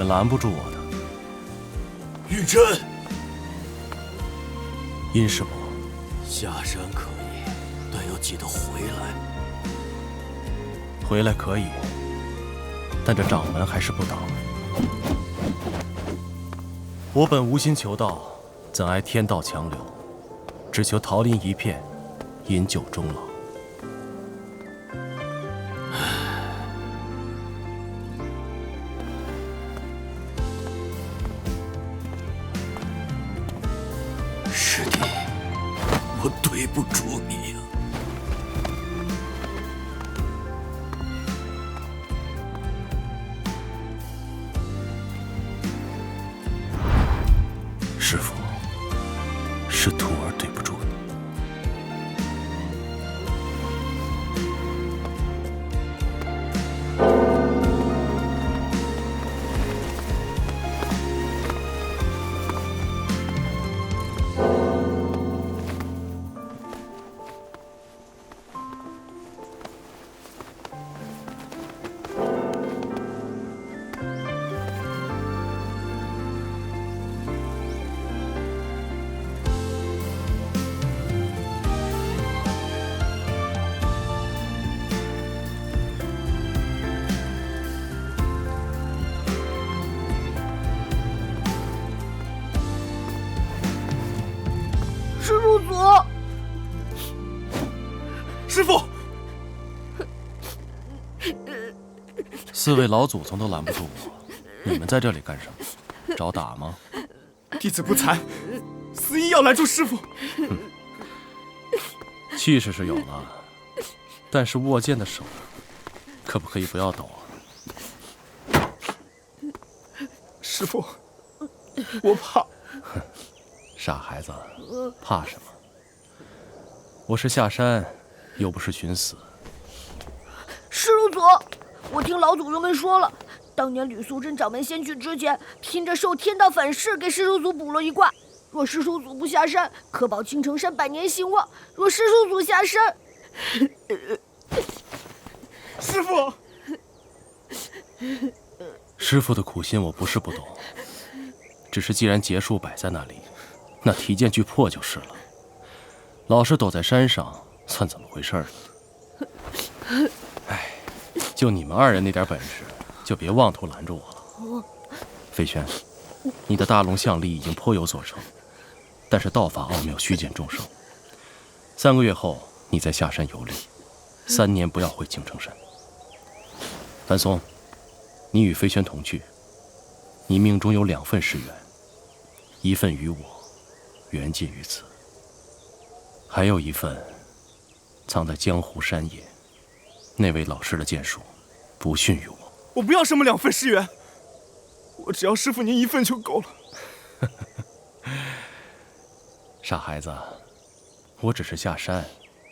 们拦不住我的。玉真，殷师傅，下山可以，但要记得回来。回来可以，但这掌门还是不当。我本无心求道，怎爱天道强流？只求桃林一片，饮酒终老。师弟，我对不住你呀。师傅，是徒儿对不住你。师叔祖，师傅，四位老祖宗都拦不住我，你们在这里干什么？找打吗？弟子不才，司仪要拦住师傅。气势是有了，但是握剑的手，可不可以不要抖啊？师傅，我怕。傻孩子，怕什么？我是下山，又不是寻死。师叔祖，我听老祖宗们说了，当年吕素贞掌门先去之前，拼着受天道反噬给师叔祖卜了一卦。若师叔祖不下山，可保青城山百年兴旺；若师叔祖下山，师傅，师傅的苦心我不是不懂，只是既然结束摆在那里，那提剑具破就是了。老是躲在山上，算怎么回事呢？哎，就你们二人那点本事，就别妄图拦住我了。飞轩，你的大龙象力已经颇有所成，但是道法奥妙虚见众生。3个月后，你再下山游历，3年不要回青城山。樊松，你与飞轩同去，你命中有2份誓愿，一份于我，缘尽于此；还有一份藏在江湖山野，那位老师的剑术不逊于我。我不要什么2份誓愿，我只要师傅您1份就够了。傻孩子，我只是下山，